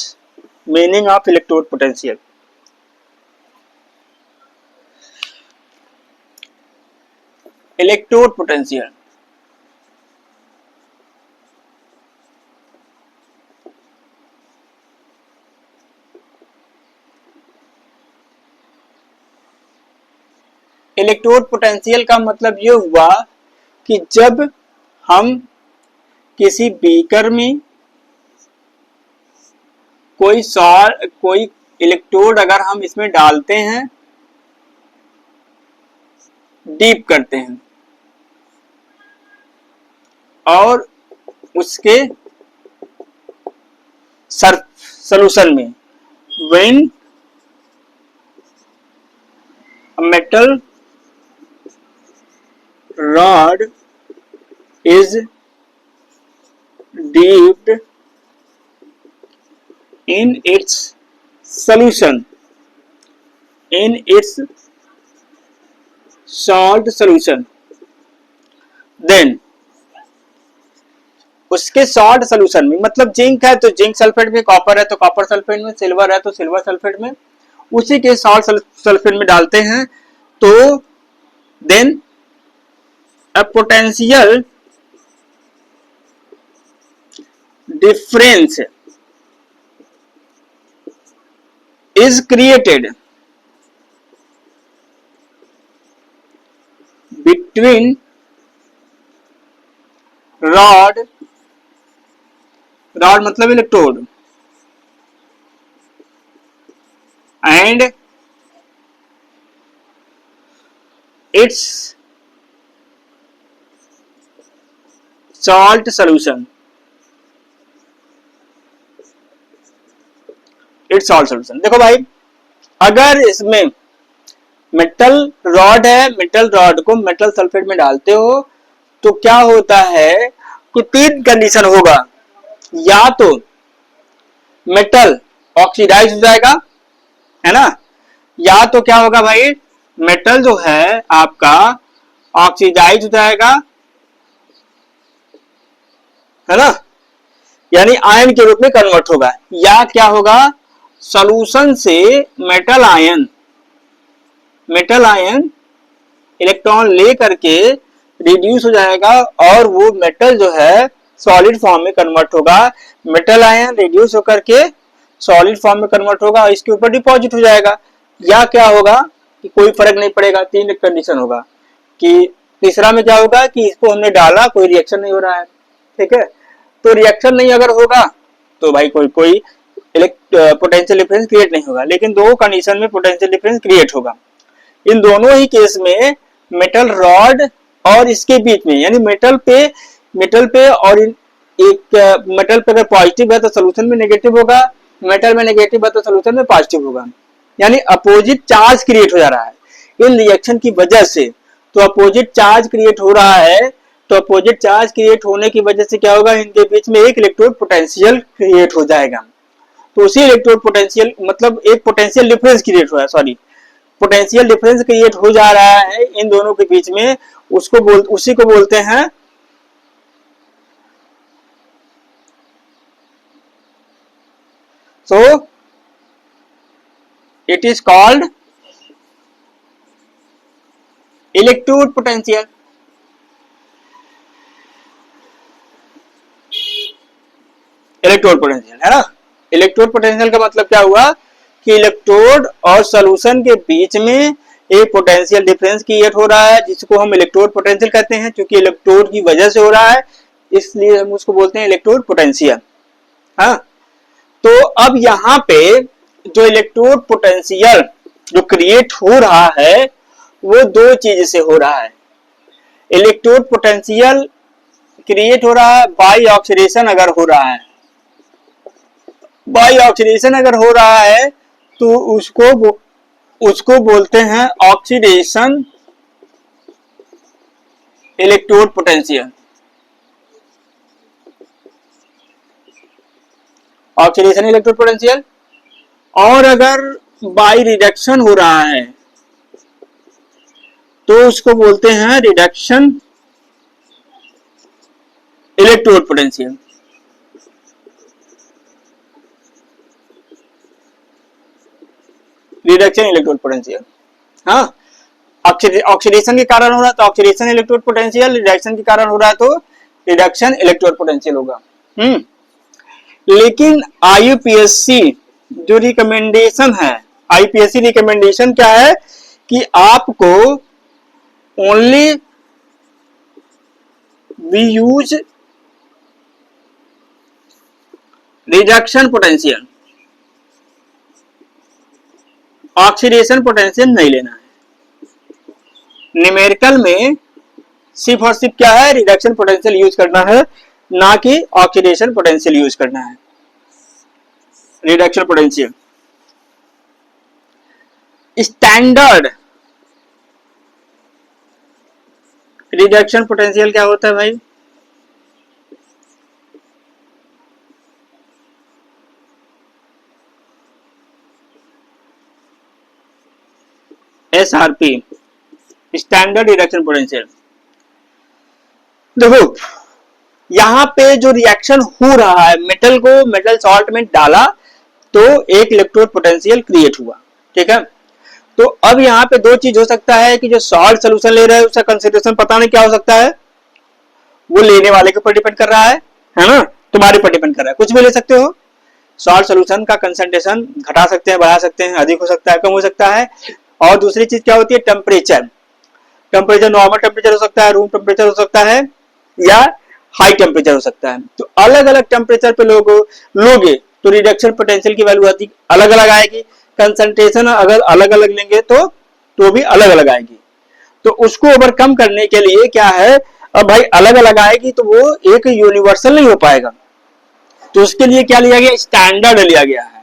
meaning of electrode potential. Electrode potential electrode potential का मतलब ये हुआ कि जब हम किसी बीकर में कोई इलेक्ट्रोड अगर हम इसमें डालते हैं, डीप करते हैं और उसके सॉल्यूशन में when metal rod is dipped in its solution, in its salt solution, then उसके सॉल्ट सोल्यूशन में, मतलब जिंक है तो जिंक सल्फेट में, कॉपर है तो कॉपर सल्फेट में, सिल्वर है तो सिल्वर सल्फेट में, उसी के सॉल्ट सल्फेट में डालते हैं तो then a potential difference is created between rod मतलब electrode and its salt solution, its salt solution. देखो भाई, अगर इसमें मेटल रॉड है, मेटल रॉड को मेटल सल्फेट में डालते हो तो क्या होता है कि तीन कंडीशन होगा। या तो मेटल ऑक्सीडाइज हो जाएगा, है ना, या तो क्या होगा भाई, मेटल जो है आपका ऑक्सीडाइज हो जाएगा, है ना, यानी आयन के रूप में कन्वर्ट होगा, या क्या होगा, सॉल्यूशन से मेटल आयन इलेक्ट्रॉन ले करके रिड्यूस हो जाएगा और वो मेटल जो है सॉलिड फॉर्म में कन्वर्ट होगा। मेटल आयन रिड्यूस होकर के सॉलिड फॉर्म में कन्वर्ट होगा और इसके ऊपर डिपॉजिट हो जाएगा। या क्या होगा कि कोई फर्क नहीं पड़ेगा, तीन कंडीशन होगा। कि तीसरा में क्या होगा कि इसको हमने डाला, कोई रिएक्शन नहीं हो रहा है, ठीक है, तो रिएक्शन नहीं अगर होगा तो भाई कोई पोटेंशियल डिफरेंस क्रिएट नहीं होगा। लेकिन दो कंडीशन में पोटेंशियल डिफरेंस क्रिएट होगा। इन दोनों ही केस में मेटल रॉड और इसके बीच में, यानी मेटल पे और एक मेटल पे अगर पॉजिटिव है तो सोल्यूशन में नेगेटिव होगा, मेटल में नेगेटिव है तो सोल्यूशन में पॉजिटिव होगा, यानी अपोजिट चार्ज क्रिएट हो जा रहा है इन रिएक्शन की वजह से। तो अपोजिट चार्ज क्रिएट हो रहा है, तो अपोजिट चार्ज क्रिएट होने की वजह से क्या होगा, इनके बीच में एक इलेक्ट्रोड पोटेंशियल क्रिएट हो जाएगा। तो उसी इलेक्ट्रोड पोटेंशियल मतलब एक पोटेंशियल डिफरेंस क्रिएट हुआ है, सॉरी पोटेंशियल डिफरेंस क्रिएट हो जा रहा है इन दोनों के बीच में, उसी को बोलते हैं so it is called electrode potential. Electrode potential है ना। इलेक्ट्रोड पोटेंशियल का मतलब क्या हुआ कि इलेक्ट्रोड और सॉल्यूशन के बीच में एक पोटेंशियल डिफरेंस क्रिएट हो रहा है, जिसको हम इलेक्ट्रोड पोटेंशियल कहते हैं। क्योंकि इलेक्ट्रोड की वजह से हो रहा है, इसलिए हम उसको बोलते हैं इलेक्ट्रोड पोटेंशियल। हाँ, तो अब यहाँ पे जो इलेक्ट्रोड पोटेंशियल जो क्रिएट हो रहा है वो दो चीज से हो रहा है। इलेक्ट्रोड पोटेंशियल क्रिएट हो रहा है बाय ऑक्सीडेशन अगर हो रहा है, बाय ऑक्सीडेशन अगर हो रहा है तो उसको बोलते हैं oxidation electrode potential. Oxidation electrode potential. और अगर बाय रिडक्शन हो रहा है तो उसको बोलते हैं reduction electrode potential. Reduction electrode potential, हाँ, ऑक्सीडेशन के कारण हो रहा है तो ऑक्सीडेशन इलेक्ट्रोड पोटेंशियल, रिडक्शन के कारण हो रहा है तो रिडक्शन इलेक्ट्रोड पोटेंशियल होगा। लेकिन आईयूपीएससी जो रिकमेंडेशन है, आईपीएससी रिकमेंडेशन क्या है कि आपको only we use reduction potential, oxidation potential नहीं लेना है। न्यूमेरिकल में सिर्फ और सिर्फ क्या है, रिडक्शन पोटेंशियल यूज करना है, ना कि ऑक्सीडेशन पोटेंशियल यूज करना है। Reduction potential standard reduction potential क्या होता है भाई? SRP, standard reduction potential. देखो यहां पे जो रिएक्शन हो रहा है, मेटल को मेटल सॉल्ट में डाला तो एक इलेक्ट्रोड पोटेंशियल क्रिएट हुआ, ठीक है। तो अब यहाँ पे दो चीज हो सकता है कि जो सॉल्ट सोल्यूशन ले रहा है उसका कंसेंट्रेशन पता नहीं क्या हो सकता है, वो लेने वाले के ऊपर डिपेंड कर रहा है ना, तुम्हारे पर डिपेंड कर रहा है, कुछ भी ले सकते हो। सॉल्ट सोल्यूशन का कंसेंट्रेशन घटा सकते हैं, बढ़ा सकते हैं, अधिक हो सकता है, कम हो सकता है। और दूसरी चीज क्या होती है, टेम्परेचर। टेम्परेचर नॉर्मल टेम्परेचर हो सकता है, रूम टेम्परेचर हो सकता है, या हाई टेम्परेचर हो सकता है। तो अलग अलग टेम्परेचर पे लोगे तो रिडक्शन पोटेंशियल की वैल्यू अलग अलग आएगी। कंसंट्रेशन अगर अलग अलग लेंगे तो भी अलग अलग आएगी। तो उसको ओवरकम करने के लिए क्या है, अब भाई अलग अलग आएगी तो वो एक यूनिवर्सल नहीं हो पाएगा, तो उसके लिए क्या लिया गया, स्टैंडर्ड लिया गया है।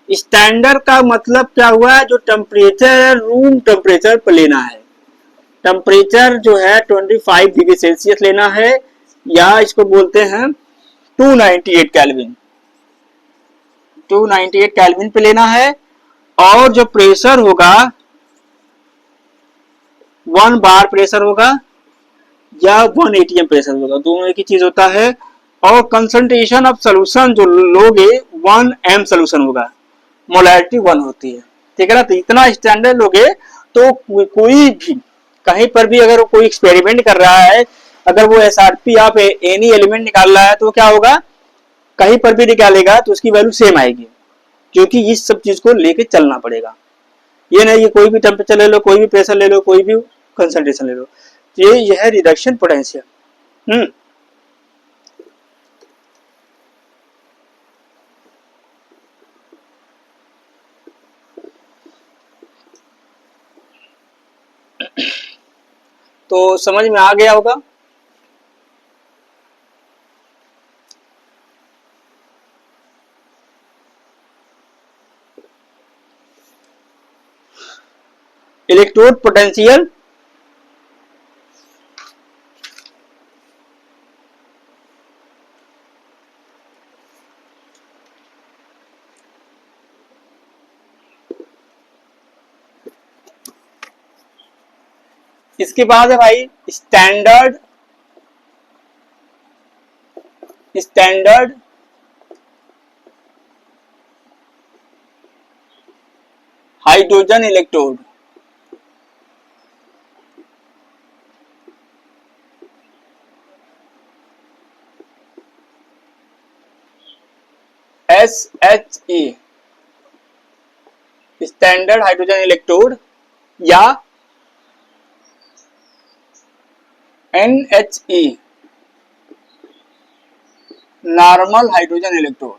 स्टैंडर्ड का मतलब क्या हुआ, जो टेम्परेचर है रूम टेम्परेचर पर लेना है। टेम्परेचर जो है 25 डिग्री सेल्सियस लेना है, या इसको बोलते हैं 298 केल्विन, 298 केल्विन पे लेना है। और जो प्रेशर होगा 1 बार प्रेशर होगा या 1 एटीएम प्रेशर होगा, दोनों एक ही चीज होता है। और कंसंट्रेशन ऑफ सोल्यूशन जो लोगे 1 m सोल्यूशन होगा, मोलैरिटी 1 होती है, ठीक है ना। तो इतना स्टैंडर्ड लोगे तो कोई भी कहीं पर भी अगर कोई एक्सपेरिमेंट कर रहा है, अगर वो एसआरपी आप एनी एलिमेंट निकाल रहा है तो क्या होगा, कहीं पर भी निकालेगा तो उसकी वैल्यू सेम आएगी, क्योंकि इस सब चीज को लेके चलना पड़ेगा। ये नहीं कि कोई भी टेम्परेचर ले लो, कोई भी प्रेशर ले लो, कोई भी कंसंट्रेशन ले लो। तो ये है रिडक्शन पोटेंशियल। तो समझ में आ गया होगा। इलेक्ट्रोड पोटेंशियल इसके बाद है भाई standard hydrogen electrode. SHE standard hydrogen electrode, या NHE normal hydrogen electrode.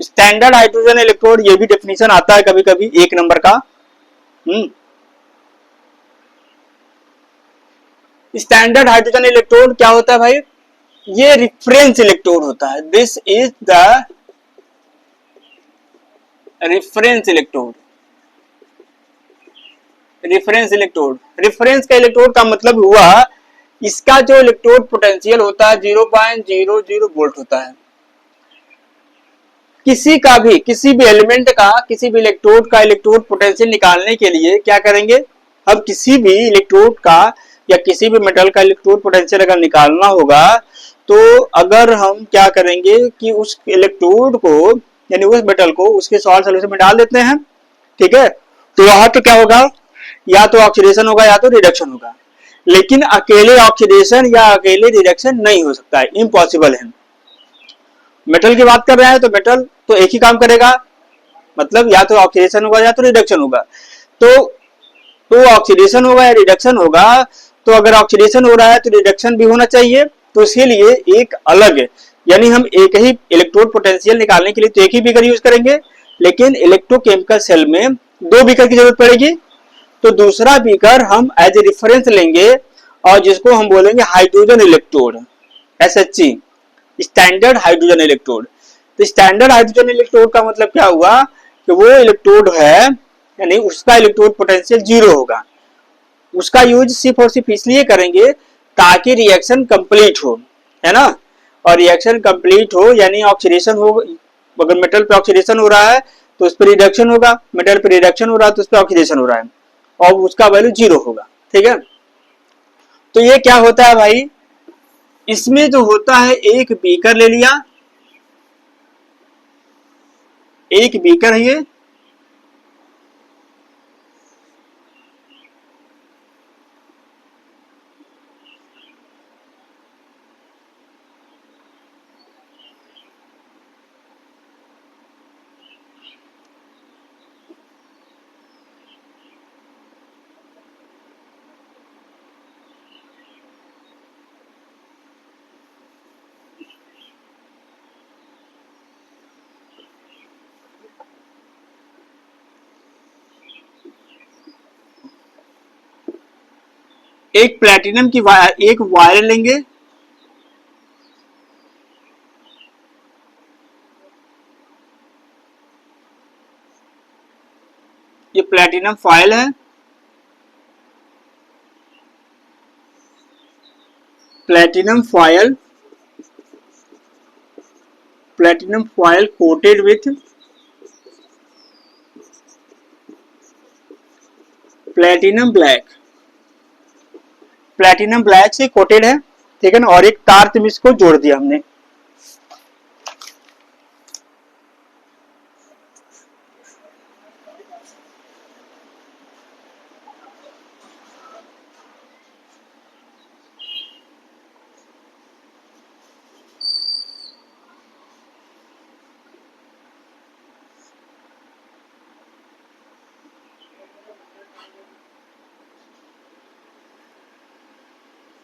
Standard hydrogen electrode, ये भी डेफिनेशन आता है कभी कभी 1 नंबर का। स्टैंडर्ड हाइड्रोजन इलेक्ट्रोड क्या होता है भाई, ये रिफरेंस इलेक्ट्रोड होता है। This is the reference electrode. Reference electrode, reference का इलेक्ट्रोड का मतलब हुआ इसका जो इलेक्ट्रोड पोटेंशियल होता है 0.00 वोल्ट होता है। किसी भी एलिमेंट का, किसी भी इलेक्ट्रोड का इलेक्ट्रोड पोटेंशियल निकालने के लिए क्या करेंगे, अब किसी भी इलेक्ट्रोड का या किसी भी मेटल का इलेक्ट्रोड पोटेंशियल अगर निकालना होगा तो अगर हम क्या करेंगे कि उस इलेक्ट्रोड को यानी उस मेटल को उसके सॉल्ट सॉल्यूशन में डाल देते हैं, ठीक है, तो वहां पे क्या होगा, या तो ऑक्सीडेशन होगा या तो रिडक्शन होगा, लेकिन अकेले ऑक्सीडेशन या अकेले रिडक्शन नहीं हो सकता है, इम्पॉसिबल है। मेटल की बात कर रहे हैं तो मेटल तो एक ही काम करेगा, मतलब या तो ऑक्सीडेशन होगा या तो रिडक्शन होगा। तो ऑक्सीडेशन होगा या रिडक्शन होगा, तो अगर ऑक्सीडेशन हो रहा है तो रिडक्शन भी होना चाहिए, तो इसके लिए एक अलग है, यानी हम एक ही इलेक्ट्रोड पोटेंशियल निकालने के लिए तो एक ही बीकर यूज करेंगे, लेकिन इलेक्ट्रोकेमिकल सेल में दो बीकर की जरूरत पड़ेगी। तो दूसरा बीकर हम एज ए रेफरेंस लेंगे और जिसको हम बोलेंगे hydrogen electrode, SHG, standard hydrogen electrode. तो स्टैंडर्ड हाइड्रोजन इलेक्ट्रोड का मतलब क्या हुआ कि वो इलेक्ट्रोड है यानी उसका इलेक्ट्रोड पोटेंशियल 0 होगा। उसका यूज सिर्फ और सिर्फ इसलिए करेंगे ताकि रिएक्शन कंप्लीट हो, है ना, और रिएक्शन कंप्लीट हो यानी ऑक्सीडेशन हो, अगर मेटल पे ऑक्सीडेशन हो रहा है तो उस पर रिडक्शन होगा, मेटल पे रिडक्शन हो रहा है तो उस पर ऑक्सीडेशन हो रहा है और उसका वैल्यू 0 होगा, ठीक है। तो ये क्या होता है भाई, इसमें जो होता है एक बीकर ले लिया, एक बीकर है ये, एक प्लेटिनम की वायर, एक वायर लेंगे, ये प्लेटिनम फॉयल है, platinum foil, platinum foil coated with platinum black, platinum black से कोटेड है, ठीक है ना, और एक तार तुम इसको जोड़ दिया हमने।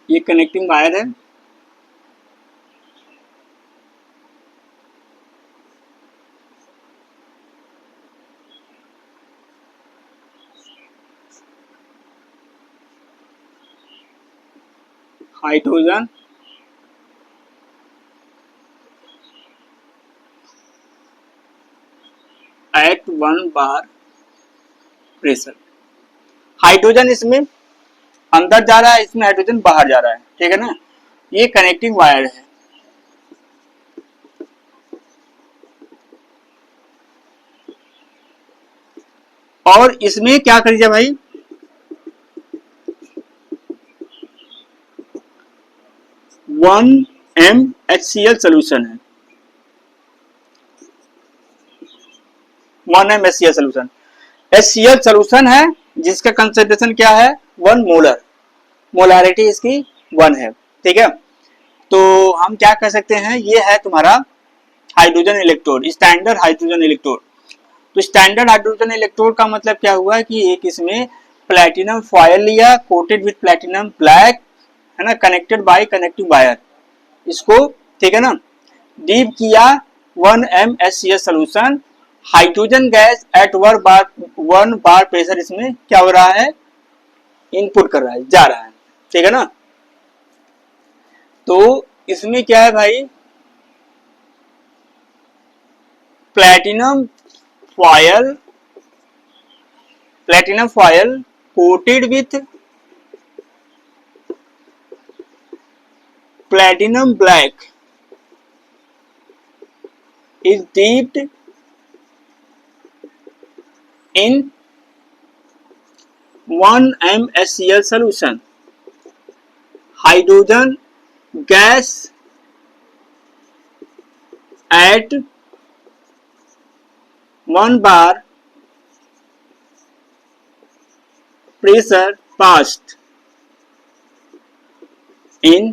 ये कनेक्टिंग वायर है, हाइड्रोजन एट 1 बार प्रेशर, हाइड्रोजन इसमें अंदर जा रहा है, इसमें हाइड्रोजन बाहर जा रहा है, ठीक है ना, ये कनेक्टिंग वायर है। और इसमें क्या करिए भाई, 1 mHCl सोल्यूशन है, 1 mHCl सोल्यूशन, HCl सोल्यूशन है जिसका कंसेंट्रेशन क्या है 1 मोलर, मोलारिटी इसकी 1 है, ठीक है। तो हम क्या कह सकते हैं, ये है तुम्हारा hydrogen electrode, standard hydrogen electrode. तो स्टैंडर्ड हाइड्रोजन इलेक्ट्रोड का मतलब क्या हुआ कि एक इसमें प्लैटिनम फॉयल लिया कोटेड विथ प्लैटिनम ब्लैक, है ना, कनेक्टेड बाय कनेक्टिंग वायर, इसको, ठीक है ना, डीप किया 1 mHCl solution, hydrogen gas at 1 bar pressure इसमें क्या हो रहा है, इनपुट कर रहा है, जा रहा है, ठीक है ना। तो इसमें क्या है भाई, platinum foil, platinum foil coated with platinum black is dipped in 1 mHCl solution, hydrogen gas at 1 bar pressure past in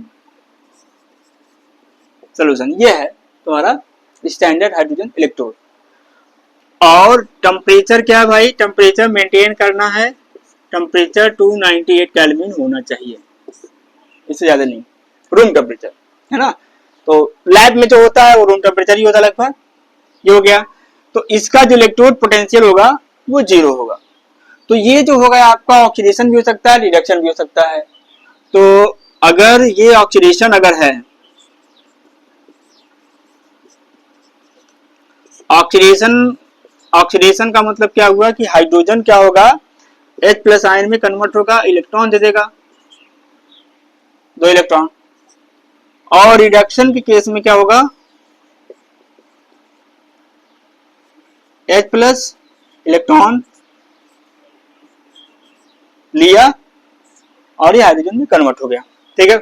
solution. ये है तुम्हारा स्टैंडर्ड हाइड्रोजन इलेक्ट्रोड। और टेम्परेचर क्या भाई, टेम्परेचर मेंटेन करना है, टेम्परेचर 298 केल्विन होना चाहिए, इससे ज्यादा नहीं, रूम टेम्परेचर है ना। तो लैब में जो होता है वो रूम टेम्परेचर ही होता है लगभग। ये हो गया। तो इसका जो इलेक्ट्रोड पोटेंशियल होगा वो 0 होगा। तो ये जो होगा आपका ऑक्सीडेशन भी हो सकता है, रिडक्शन भी हो सकता है। तो अगर ये ऑक्सीडेशन अगर है, ऑक्सीडेशन का मतलब क्या हुआ कि हाइड्रोजन क्या होगा, H प्लस आयन में कन्वर्ट होगा, इलेक्ट्रॉन दे देगा 2 इलेक्ट्रॉन। और रिडक्शन के केस में क्या होगा, H प्लस इलेक्ट्रॉन लिया और ये हाइड्रोजन में कन्वर्ट हो गया। ठीक है,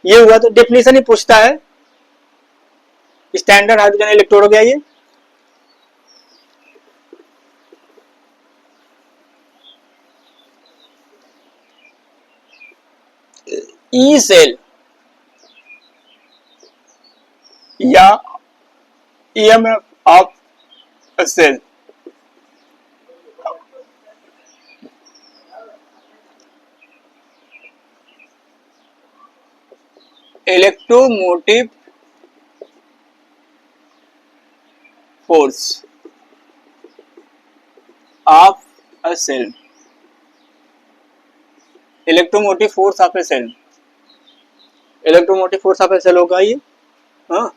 ये हुआ। तो डेफिनेशन ही पूछता है, स्टैंडर्ड हाइड्रोजन इलेक्ट्रोड हो गया ये। ई सेल या EMF of a cell, electromotive force of a cell, electromotive force of a cell, electromotive force of a cell होगा ये। हाँ,